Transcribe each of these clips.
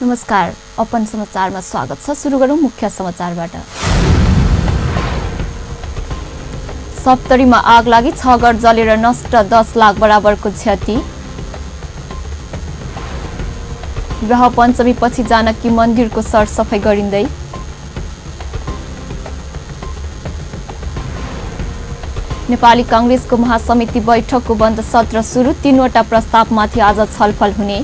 नमस्कार, अपन समाचारमा स्वागत छ। सुरु गरौँ मुख्य समाचारबाट। सप्तरीमा आग लागि 6 घर जलेर नष्ट, 10 लाख बराबरको क्षति। विवाह पञ्चमी पछि जानकी मन्दिरको सरसफाई गरिँदै। नेपाली कांग्रेसको महासमिति बैठकको बन्द सत्र सुरु, 3वटा प्रस्तावमाथि आज छलफल हुने।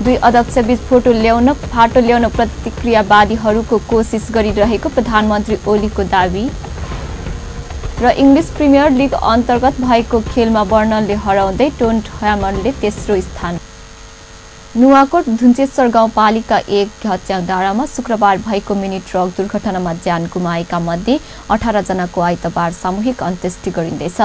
दुई अध्यक्षबीच फाटो ल्याउन प्रतिक्रियावादीहरूको कोसिस गरिरहेको प्रधानमन्त्री ओलीको दावी। र इङ्ग्लिस प्रिमियर लिग अन्तर्गत भएको खेलमा बर्नले हराउँदै टोटनह्यामले तेस्रो स्थान। नुवाकोट धुन्चेश्वर गाउँपालिका 1 घच्याङ डाँडामा शुक्रबार भएको मिनी ट्रक दुर्घटनामा ज्यान गुमाएका मध्ये 18 जनाको आइतबार सामूहिक अन्त्येष्टि गरिँदैछ।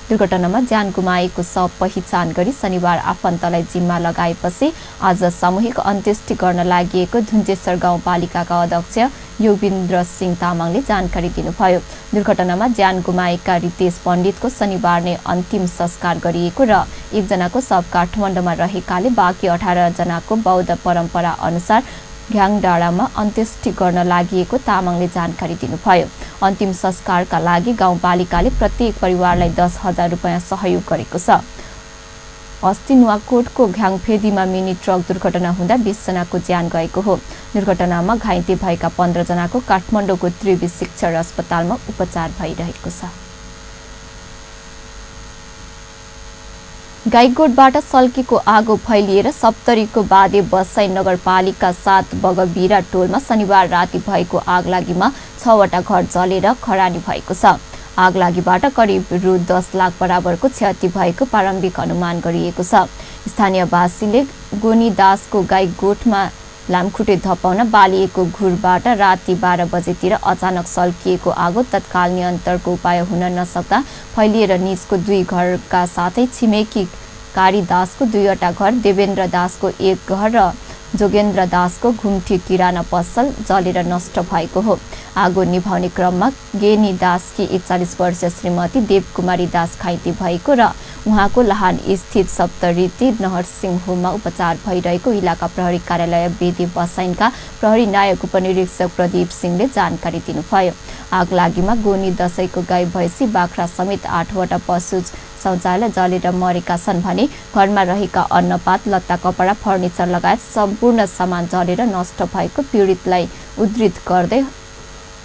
दुर्घटनामा ज्यान गुमाएको शव पहिचान गरी शनिबार आफन्तलाई जिम्मा लगाएपछि आज सामूहिक अन्त्येष्टि गर्न लागि धुन्चेश्वर गाउँपालिकाका अध्यक्ष योगेन्द्र सिंह तामाङले जानकारी दिनुभयो। दुर्घटनामा ज्यान गुमाएका रितेश पण्डितको शनिबार नै अन्तिम संस्कार गरिएको र एकजनाको शव काठमाडौँमा रहेकाले बाँकी 18 जनाको बौद्ध परम्परा अनुसार घ्याङ डाँडामा अन्त्येष्टि गर्न लागि तामाङले जानकारी दिनुभयो। अन्तिम संस्कारका लागि गाउँपालिकाले प्रत्येक परिवारलाई 10,000 रुपैयाँ सहयोग गरेको छ। अस्ति नुवाकोटको घ्याङफेदीमा मिनी ट्रक दुर्घटना हुँदा 20 जनाको ज्यान गएको हो। दुर्घटनामा घाइते भएका 15 जनाको काठमाडौँको त्रिवी शिक्षण अस्पतालमा उपचार भइरहेको छ। गाईगोठबाट सल्केको आगो फैलिएर सप्तरीको बादे बसाई नगरपालिका 7 बगबिरा टोलमा शनिबार राति भएको आगलागीमा 6वटा घर जलेर खरानी भएको छ। आगलागीबाट करिब रु 10 लाख बराबरको क्षति भएको प्रारम्भिक अनुमान गरिएको छ। स्थानीयवासीले गोनीदासको गाईगोठमा लामखुट्टे धपाउन बालिएको घुरबाट राति 12 बजेतिर अचानक सल्किएको आगो तत्काल नियन्त्रणको उपाय हुन नसक्दा फैलिएर निजको 2 घरका साथै छिमेकी कारीदासको 2वटा घर, देवेन्द्र दासको 1 घर र जोगेन्द्र दासको घुम्ठी किराना पसल जलेर नष्ट भएको हो। आगो निभाउने क्रममा गेनी दासकी 41 वर्षीय श्रीमती देवकुमारी दास घाइते भएको र उहाँको लाहान स्थित सप्तरीति नरसिंह होममा उपचार भइरहेको इलाका प्रहरी कार्यालय बेदी बसाइनका प्रहरी नायक उपनिरीक्षक प्रदीप सिंहले जानकारी दिनुभयो। आगलागीमा गोनी दशैको गाई भैँसी बाख्रा समेत 8वटा पशु शौचालय जलेर मरेका छन् भने घरमा रहेका अन्नपात, लत्ता, कपडा, फर्निचर लगायत सम्पूर्ण सामान जलेर नष्ट भएको पीडितलाई उद्धृत गर्दै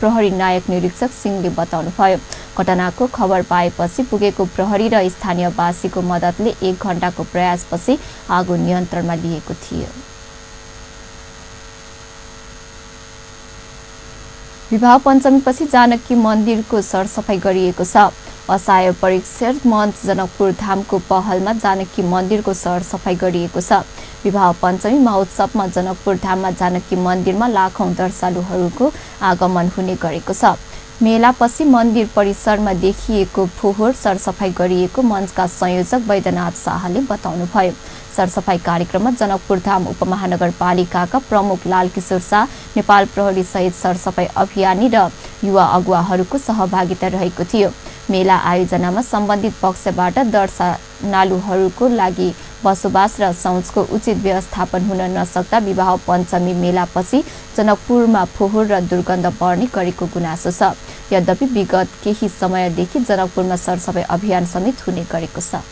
प्रहरी नायक निरीक्षक सिंहले बताउनुभयो। घटनाको खबर पाएपछि पुगेको प्रहरी र स्थानीयवासीको मद्दतले 1 घण्टाको प्रयासपछि आगो नियन्त्रणमा लिएको थियो। विवाह पञ्चमीपछि जानकी मन्दिरको सरसफाई गरिएको छ। असाय परिक्षर मञ्च जनकपुर धामको पहलमा जानकी मन्दिरको सरसफाई गरिएको छ। विवाह पञ्चमी महोत्सवमा जनकपुर धाममा जानकी मन्दिरमा लाखौं दर्शालुहरूको आगमन हुने गरेको छ। मेलापछि मन्दिर परिसरमा देखिएको फोहोर सरसफाई गरिएको मञ्चका संयोजक वैद्यनाथ शाहले बताउनुभयो। सरसफाई कार्यक्रममा जनकपुर धाम उपमहानगरपालिकाका प्रमुख लालकिशोर शाह, नेपाल प्रहरी सहित सरसफाई अभियानी र युवा अगुवाहरूको सहभागिता रहेको थियो। मेला आयोजनामा सम्बन्धित पक्षबाट दर्शनालुहरूको लागि बसोबास र शौचको उचित व्यवस्थापन हुन नसक्दा विवाह पञ्चमी मेलापछि जनकपुरमा फोहोर र दुर्गन्ध बढ्ने गरेको गुनासो छ। यद्यपि विगत केही समयदेखि जनकपुरमा सरसफाई अभियान समेत हुने गरेको छ।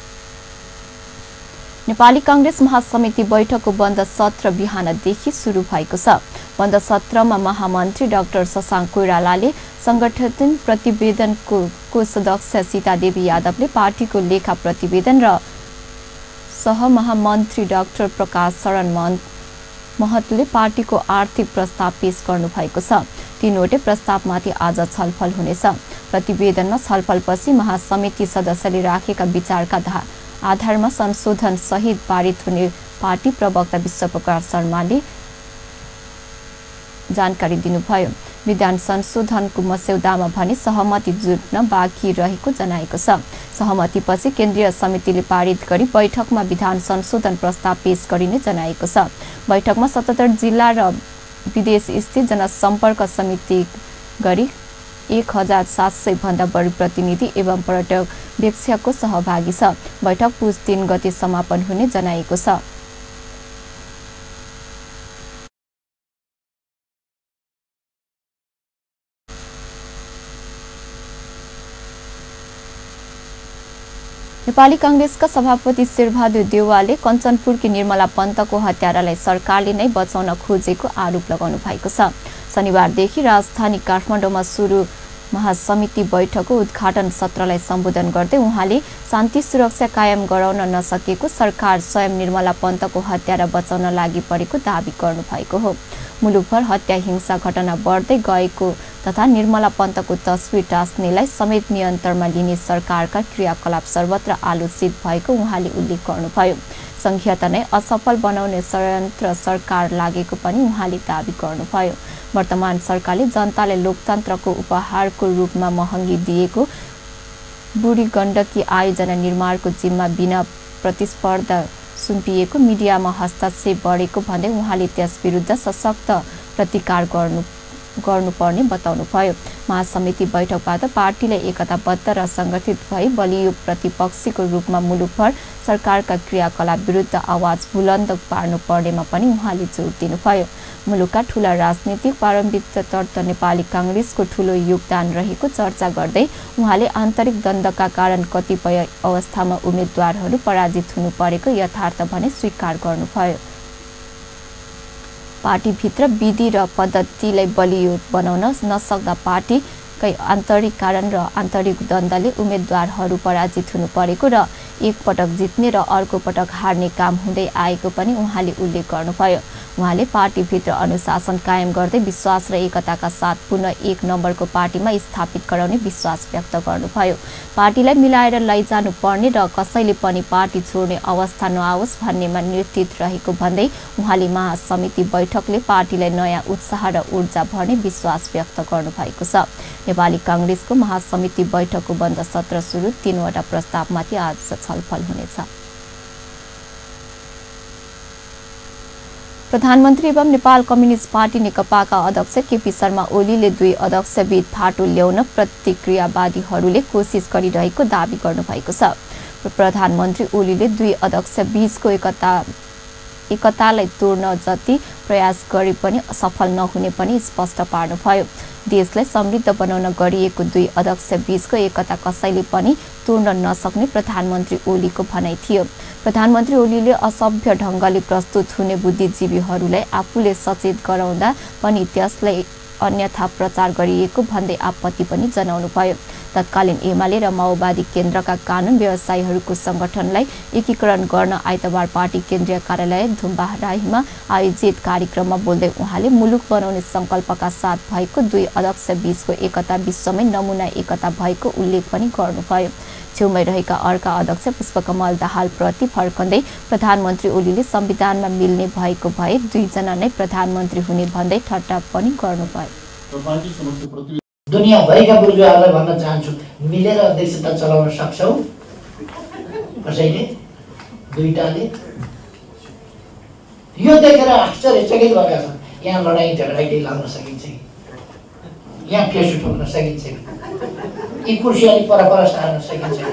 नेपाली कांग्रेस महासमिति बैठकको बन्द सत्र बिहानदेखि सुरु भएको छ। बन्द सत्रमा महामन्त्री डाक्टर शशाङ्क कोइरालाले संगठन प्रतिवेदनको सदस्य सीतादेवी यादवले पार्टीको लेखा प्रतिवेदन र सहमहामन्त्री डाक्टर प्रकाश शरण महतले पार्टीको आर्थिक प्रस्ताव पेश गर्नु भएको छ। तीनवटै प्रस्तावमाथि आज छलफल हुनेछ। प्रतिवेदनमा छलफलपछि महासमिति सदस्यले राखेका विचारका आधारमा संशोधन सहित पारित हुने पार्टी प्रवक्ता विश्वप्रकाश शर्माले जानकारी दिनुभयो। विधान संशोधनको मस्यौदामा भने सहमति जुट्न बाँकी रहेको जनाएको छ। सहमतिपछि केन्द्रीय समितिले पारित गरी बैठकमा विधान संशोधन प्रस्ताव पेश गरिने जनाएको छ। बैठकमा 77 जिल्ला र विदेश स्थित जनसम्पर्क समिति गरी 1700 भन्दा बढी प्रतिनिधि एवं पर्यवेक्षकको सहभागी छ। बैठक पुस 3 गते समापन हुने जनाएको छ। नेपाली कांग्रेसका सभापति शेरबहादुर देउवाले कञ्चनपुरकी निर्मला पन्तको हत्यारालाई सरकारले नै बचाउन खोजेको आरोप लगाउनु भएको छ। शनिबारदेखि राजधानी काठमाडौँमा सुरु महासमिति बैठकको उद्घाटन सत्रलाई सम्बोधन गर्दै उहाँले शान्ति सुरक्षा कायम गराउन नसकेको सरकार स्वयं निर्मला पन्तको हत्यारा बचाउन लागि परेको दाबी गर्नुभएको हो। मुलुकभर हत्या हिंसा घटना बढ्दै गएको तथा निर्मला पन्तको तस्बिर टास्नेलाई समेत नियन्त्रणमा लिने सरकारका क्रियाकलाप सर्वत्र आलोचित भएको उहाँले उल्लेख गर्नुभयो। संघीयता नै असफल बनाउने षड्यन्त्र सरकार लागेको पनि उहाँले दाबी गर्नुभयो। वर्तमान सरकारले जनताले लोकतन्त्रको उपहारको रूपमा महँगी दिएको बुढी गण्डकी आयोजना निर्माणको जिम्मा बिना प्रतिस्पर्धा सुम्पिएको मिडियामा हस्तक्षेप बढेको भन्दै उहाँले त्यस विरुद्ध सशक्त प्रतिकार गर्नुपर्ने बताउनुभयो। महासमिति बैठकबाट पार्टीले एकताबद्ध र संगठित भई बलियो प्रतिपक्षीको रूपमा मुलुकभर सरकारका क्रियाकलाप विरुद्ध आवाज बुलन्द पार्नु पर्नेमा पनि उहाँले जोड दिनुभयो। मुलुकका ठूला राजनीतिक पारम्परिकतर्फ नेपाली कांग्रेसको ठूलो योगदान रहेको चर्चा गर्दै उहाँले आन्तरिक द्वन्द्वका कारण कतिपय अवस्थामा उम्मेद्वारहरू पराजित हुनु परेको यथार्थ भने स्वीकार गर्नुभयो। पार्टीभित्र विधि र पद्धतिलाई बलियो बनाउन नसक्दा पार्टीकै आन्तरिक कारण र आन्तरिक द्वन्द्वले उम्मेद्वारहरू पराजित हुनु परेको र एक पटक जित्ने र अर्को पटक हार्ने काम हुँदै आएको पनि उहाँले उल्लेख गर्नुभयो। उहाँले पार्टीभित्र अनुशासन कायम गर्दै विश्वास र एकताका साथ पुनः एक नम्बरको पार्टीमा स्थापित गराउने विश्वास व्यक्त गर्नुभयो। पार्टीलाई मिलाएर लैजानु पर्ने र कसैले पनि पार्टी छोड्ने अवस्था नआओस् भन्नेमा निर्णित रहेको भन्दै उहाँले महासमिति बैठकले पार्टीलाई नयाँ उत्साह र ऊर्जा भर्ने विश्वास व्यक्त गर्नुभएको छ। नेपाली कांग्रेसको महासमिति बैठकको बन्द सत्र सुरु 3वटा प्रस्तावमाथि आज छलफल हुनेछ। प्रधानमन्त्री एवं नेपाल कम्युनिस्ट पार्टी नेकपाका अध्यक्ष केपी शर्मा ओलीले दुई अध्यक्षबीच फाटो ल्याउन प्रतिक्रियावादीहरूले कोसिस गरिरहेको दाबी गर्नुभएको छ। प्रधानमन्त्री ओलीले दुई अध्यक्षबीचको एकतालाई तोड्न जति प्रयास गरे पनि सफल नहुने पनि स्पष्ट पार्नुभयो। देशलाई समृद्ध बनाउन गरिएको दुई अध्यक्षबीचको एकता कसैले पनि तोड्न नसक्ने प्रधानमन्त्री ओलीको भनाइ थियो। प्रधानमन्त्री ओलीले असभ्य ढङ्गले प्रस्तुत हुने बुद्धिजीवीहरूलाई आफूले सचेत गराउँदा पनि त्यसलाई अन्यथा प्रचार गरिएको भन्दै आपत्ति पनि जनाउनुभयो। तत्कालीन एमाले र माओवादी केन्द्रका कानुन व्यवसायीहरूको संगठनलाई एकीकरण गर्न आइतबार पार्टी केन्द्रीय कार्यालय धुम्बाराहीमा आयोजित कार्यक्रममा बोल्दै उहाँले मुलुक बनाउने संकल्पका साथ भएको दुई अध्यक्ष बीचको एकता विश्वमै नमुना एकता भएको उल्लेख पनि गर्नुभयो। छेउमै रहेका अर्का अध्यक्ष पुष्पकमल दाहाल प्रति फर्कँदै प्रधानमन्त्री ओलीले संविधानमा मिल्ने भएको भए दुईजना नै प्रधानमन्त्री हुने भन्दै ठट्टा पनि गर्नुभयो। दुनियाँभरिका बुर्जुवाहरूलाई भन्न चाहन्छु, मिलेर अध्यक्षता चलाउन सक्छौ कसैले दुईटाले? यो देखेर आश्चर्यचकित भएका छन्। यहाँ लडाईँ झगडा केही लाउन सकिन्छ कि? यहाँ फेसु ठोक्न सकिन्छ कि? यी कुर्सी अलिक परपर सार्न सकिन्छ कि?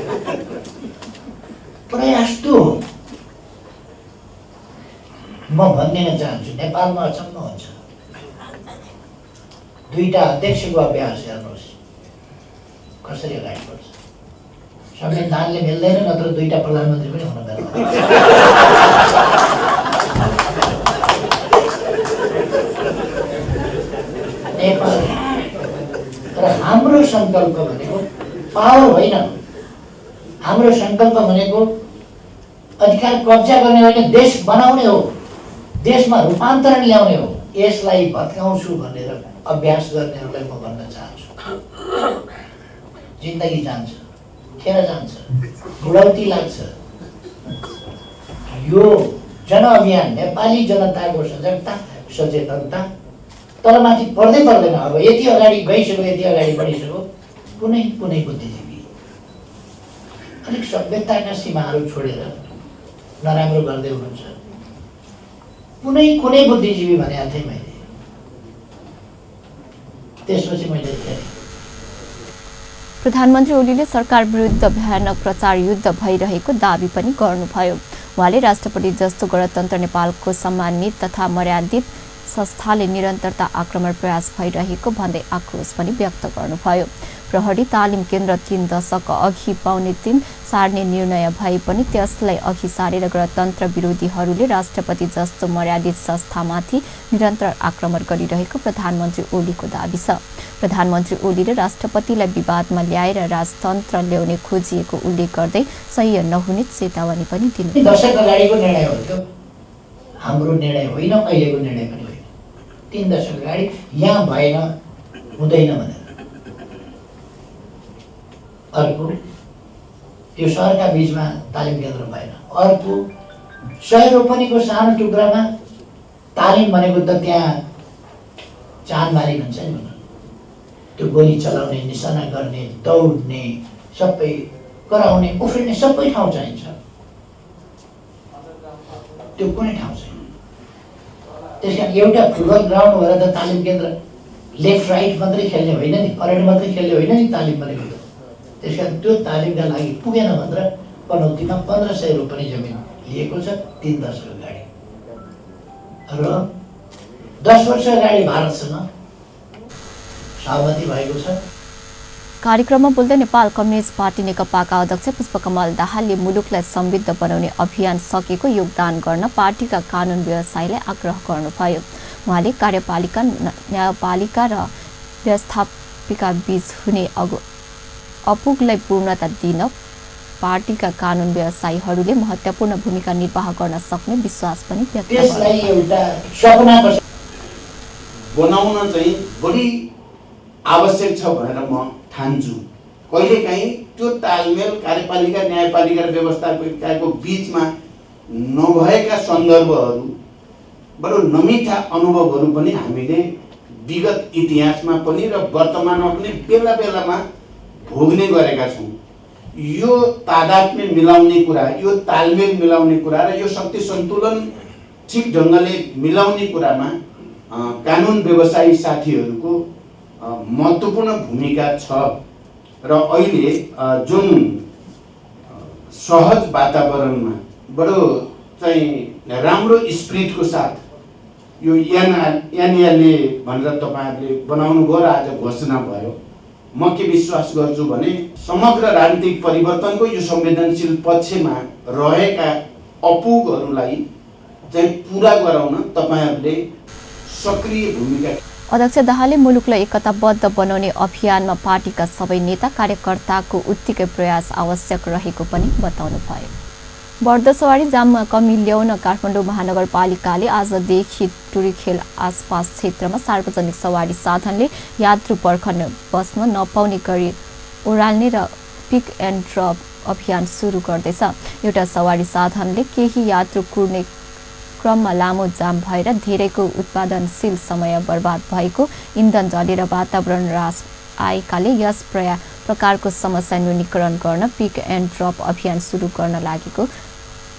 प्रयास तो म भनिदिन चाहन्छु, नेपालमा अचम्म हुन्छ। दुईटा अध्यक्षको अभ्यास हेर्नुहोस् कसरी अगाडि बढ्छ। संविधानले मिल्दैन, नत्र दुईटा प्रधानमन्त्री पनि हुन पर्दैन। नेपाल तर हाम्रो संकल्प भनेको पावर होइन, हाम्रो संकल्प भनेको अधिकार कब्जा गर्ने होइन, देश बनाउने हो, देशमा रूपान्तरण ल्याउने हो। यसलाई भत्काउँछु भनेर अभ्यास गर्नेहरूलाई म भन्न चाहन्छु, जिन्दगी जान्छ, खेर जान्छ, बुढौती लाग्छ। यो जनअभियान नेपाली जनताको सजगता सचेतनता तलमाथि पर्दै पर्दैन। अब यति अगाडि गइसक्यो, यति अगाडि बढिसक्यो, कुनै बुद्धिजीवी अलिक सभ्यताका सीमाहरू छोडेर नराम्रो गर्दै हुनुहुन्छ। कुनै बुद्धिजीवी भनेको थिएँ मैले। त्यसपछि मैले प्रधानमन्त्री ओलीले सरकार विरुद्ध भयानक प्रचार युद्ध भइरहेको दाबी पनि गर्नुभयो। उहाँले राष्ट्रपति जस्तो गणतन्त्र नेपालको सम्मानित तथा मर्यादित संस्थाले निरन्तरता आक्रमण प्रयास भइरहेको भन्दै आक्रोश पनि व्यक्त गर्नुभयो। प्रहरी तालिम केन्द्र 3 दशक अघि 2.25 सार्ने निर्णय भए पनि त्यसलाई अघि सारेर गणतन्त्र विरोधीहरूले राष्ट्रपति जस्तो मर्यादित संस्थामाथि निरन्तर आक्रमण गरिरहेको प्रधानमन्त्री ओलीको दाबी छ। प्रधानमन्त्री ओलीले राष्ट्रपतिलाई विवादमा ल्याएर राजतन्त्र ल्याउने खोजिएको उल्लेख गर्दै सह्य नहुने चेतावनी पनि दिनु। दशक अगाडिको निर्णय हो त्यो, हाम्रो निर्णय होइन, अहिलेको निर्णय पनि होइन। 3 दशक अगाडि यहाँ भएन, हुँदैन भनेर। अर्को त्यो सहरका बीचमा तालिम केन्द्र भएन। अर्को 100 रोपनीको सानो टुक्रामा तालिम भनेको त त्यहाँ चाँदबारी भन्छ नि, त्यो गोली चलाउने, निशाना गर्ने, दौड्ने, सबै कराउने, उफ्रिने सबै ठाउँ चाहिन्छ। त्यो कुनै ठाउँ छैन। त्यसकारण एउटा फुटबल ग्राउन्ड भएर त तालिम केन्द्र लेफ्ट राइट मात्रै खेल्ने होइन नि, परेड मात्रै खेल्ने होइन नि तालिम भनेको त। त्यसकारण त्यो तालिमका लागि पुगेन भनेर पनौतीमा 1500 रोपनी जमिन लिएको छ 3 दशक अगाडि। र 10 वर्ष अगाडि भारतसँग सहमति भएको छ। कार्यक्रममा बोल्दै नेपाल कम्युनिस्ट पार्टी नेकपाका अध्यक्ष पुष्पकमल दाहालले मुलुकलाई समृद्ध बनाउने अभियान सकेको योगदान गर्न पार्टीका कानुन व्यवसायीलाई आग्रह गर्नुभयो। उहाँले कार्यपालिका, न्यायपालिका र व्यवस्थापिका बीच हुने अपुगलाई पूर्णता दिन पार्टीका कानुन व्यवसायीहरूले महत्त्वपूर्ण भूमिका निर्वाह गर्न सक्ने विश्वास पनि व्यक्त गर्नुभयो। बनाउन चाहिँ बढी आवश्यक छ भनेर म ठान्छु। कहिलेकाहीँ त्यो तालमेल कार्यपालिका, न्यायपालिका र व्यवस्थापिकाको बीचमा नभएका सन्दर्भहरू, बडो नमिठा अनुभवहरू पनि हामीले विगत इतिहासमा पनि र वर्तमानमा पनि बेला बेलामा भोग्ने गरेका छौँ। यो तादात्म्य मिलाउने कुरा, यो तालमेल मिलाउने कुरा र यो शक्ति सन्तुलन ठिक ढङ्गले मिलाउने कुरामा कानुन व्यवसायी साथीहरूको महत्त्वपूर्ण भूमिका छ। र अहिले जुन सहज वातावरणमा बडो चाहिँ राम्रो स्पिरिटको साथ यो एनएलए भनेर तपाईँहरूले बनाउनु भयो र आज घोषणा भयो, म के विश्वास गर्छु भने समग्र राजनीतिक परिवर्तनको यो संवेदनशील पक्षमा रहेका अपुगहरूलाई चाहिँ पुरा गराउन तपाईँहरूले सक्रिय भूमिका। अध्यक्ष दाहालले मुलुकलाई एकताबद्ध बनाउने अभियानमा पार्टीका सबै नेता कार्यकर्ताको उत्तिकै प्रयास आवश्यक रहेको पनि बताउनुभयो। बढ्दो सवारी जाममा कमी ल्याउन काठमाडौँ महानगरपालिकाले आजदेखि टुरीखेल आसपास क्षेत्रमा सार्वजनिक सवारी साधनले यात्रु पर्खन बस्न नपाउने गरी ओह्राल्ने र पिक एन्ड ड्रप अभियान सुरु गर्दैछ। एउटा सवारी साधनले केही यात्रु कुर्ने क्रममा लामो जाम भएर धेरैको उत्पादनशील समय बर्बाद भएको, इन्धन जलेर वातावरण ह्रास आएकाले यस प्रकारको समस्या न्यूनीकरण गर्न पिक एन्ड ड्रप अभियान सुरु गर्न लागेको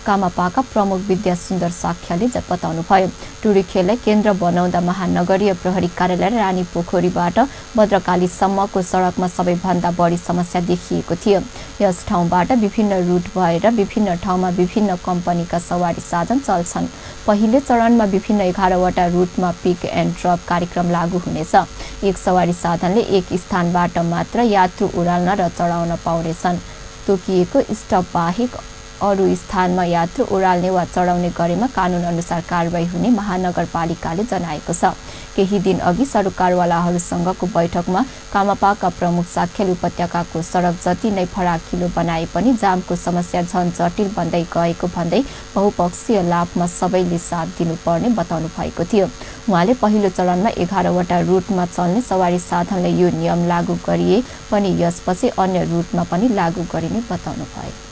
कामापाका प्रमुख विद्या सुन्दर साख्याले बताउनुभयो। टुरीखेललाई केन्द्र बनाउँदा महानगरीय प्रहरी कार्यालय रानी पोखरीबाट भद्रकालीसम्मको सडकमा सबैभन्दा बढी समस्या देखिएको थियो। यस ठाउँबाट विभिन्न रुट भएर विभिन्न ठाउँमा विभिन्न कम्पनीका सवारी साधन चल्छन्। पहिलो चरणमा विभिन्न 11वटा रुटमा पिक एन्ड ड्रप कार्यक्रम लागू हुनेछ। एक सवारी साधनले एक स्थानबाट मात्र यात्रु ओह्राल्न र चढाउन पाउनेछन्। तोकिएको स्टप बाहेक अरू स्थानमा यात्रु ओह्राल्ने वा चढाउने गरेमा कानुन अनुसार कारबाही हुने महानगरपालिकाले जनाएको छ। केही दिन अघि सरोकारवालाहरूसँगको बैठकमा कामापाका प्रमुख साख्याले उपत्यकाको सडक जति नै फराकिलो बनाए पनि जामको समस्या झन जटिल बन्दै गएको भन्दै बहुपक्षीय लाभमा सबैले साथ दिनुपर्ने बताउनु भएको थियो। उहाँले पहिलो चरणमा 11वटा रुटमा चल्ने सवारी साधनले यो नियम लागू गरिए पनि यसपछि अन्य रुटमा पनि लागू गरिने बताउनु भयो।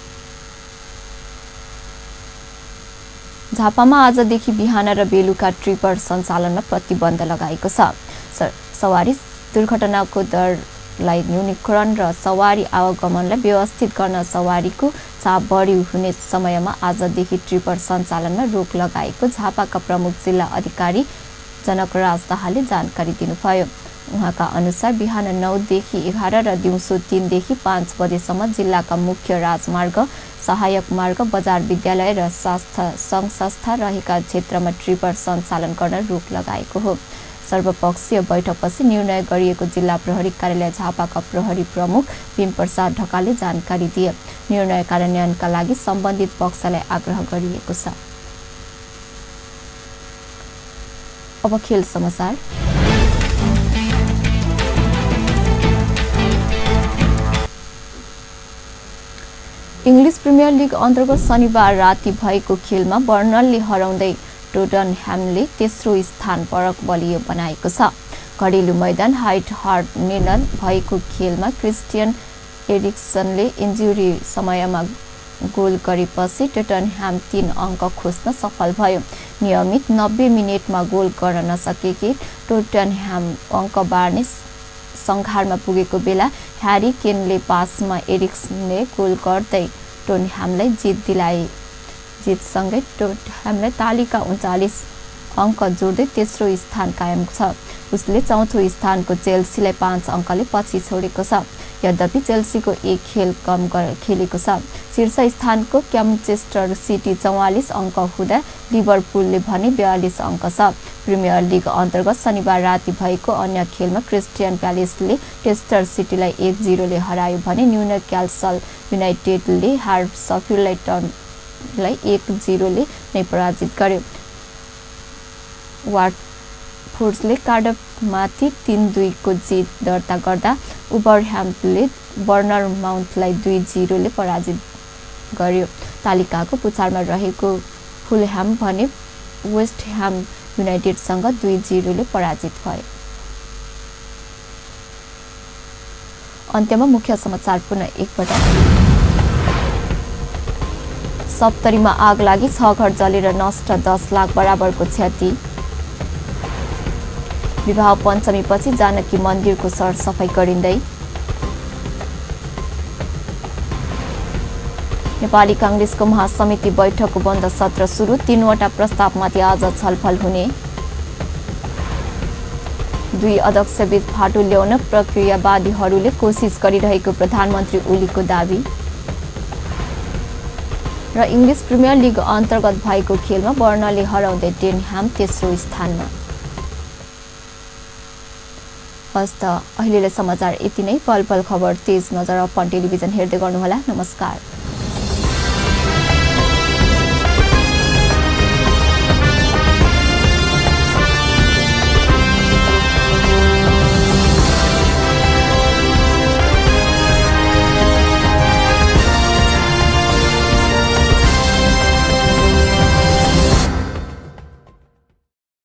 झापामा आजदेखि बिहान र बेलुका ट्रिपर सञ्चालनमा प्रतिबन्ध लगाएको छ। सवारी दुर्घटनाको दरलाई न्यूनीकरण र सवारी आवागमनलाई व्यवस्थित गर्न सवारीको चाप बढी हुने समयमा आजदेखि ट्रिपर सञ्चालनमा रोक लगाएको झापाका प्रमुख जिल्ला अधिकारी जनकराज दाहालले जानकारी दिनुभयो। उहाँका अनुसार बिहान 9 देखि 11 र दिउँसो 3 देखि 5 बजेसम्म जिल्लाका मुख्य राजमार्ग, सहायक मार्ग, बजार, विद्यालय र स्वास्थ्य सङ्घ संस्था रहेका क्षेत्रमा ट्रिपर सञ्चालन गर्न रोक लगाएको हो। सर्वपक्षीय बैठकपछि निर्णय गरिएको जिल्ला प्रहरी कार्यालय झापाका प्रहरी प्रमुख भीम प्रसाद ढकालले जानकारी दिए। निर्णय कार्यान्वयनका लागि सम्बन्धित पक्षलाई आग्रह गरिएको छ। अब खेल समाचार। इङ्ग्लिस प्रिमियर लिग अन्तर्गत शनिबार राति भएको खेलमा बर्नलले हराउँदै टोटनह्यामले तेस्रो स्थान परक बलियो बनाएको छ। घरेलु मैदान हाइट हार्लेन्डमा भएको खेलमा क्रिस्टियन एरिक्सनले इन्जुरी समयमा गोल गरेपछि टोटनह्याम 3 अङ्क खोज्न सफल भयो। नियमित 90 मिनेटमा गोल गर्न नसकेकी टोटनह्याम अङ्क बार्ने सङ्घारमा पुगेको बेला ह्यारी केनले पासमा एरिक्सनले गोल गर्दै टोटनह्यामलाई जित दिलाए। जितसँगै टोटनह्यामलाई तालिका 39 अङ्क जोड्दै तेस्रो स्थान कायम छ। उसले चौथो स्थानको चेल्सीलाई 5 अङ्कले पछि छोडेको छ। यद्यपि चेल्सीको 1 खेल कम खेलेको छ। शीर्ष स्थानको क्याम्चेस्टर सिटी 44 अङ्क हुँदा लिभरपुलले भने 42 अङ्क छ। प्रिमियर लिग अन्तर्गत शनिबार राति भएको अन्य खेलमा क्रिस्टियन प्यालेसले टेस्टर सिटीलाई 1-0 ले हरायो भने न्युक्यासल युनाइटेडले हाडर्सफिल्डलाई 1-0 ले नै पराजित गर्यो। वाटफोर्डले कार्डिफमाथि 3-2 को जित दर्ता गर्दा वुल्भरह्याम्पटनले बर्नमाउथलाई 2-0 ले पराजित गर्यो। तालिकाको पुछारमा रहेको फुलह्याम भने वेस्ट ह्याम युनाइटेडसँग 2-0 ले पराजित भयो। अन्त्यमा मुख्य समाचार पुनः एकपटक। सप्तरीमा आग लागि 6 घर जलेर नष्ट, 10 लाख बराबरको क्षति। विवाह पञ्चमीपछि जानकी मन्दिरको सरसफाई गरिँदै। नेपाली काङ्ग्रेसको महासमिति बैठकको बन्द सत्र सुरु, 3वटा प्रस्तावमाथि आज छलफल हुने। 2 अध्यक्षबीच फाटो ल्याउन प्रक्रियावादीहरूले कोसिस गरिरहेको प्रधानमन्त्री ओलीको दाबी। र इङ्ग्लिस प्रिमियर लिग अन्तर्गत भएको खेलमा बर्नले हराउँदै टोटनह्याम तेस्रो स्थानमा। हस्त अहिलेलाई समाचार यति नै। पल पल खबर तेज नजर अपन टेलिभिजन हेर्दै गर्नुहोला। नमस्कार।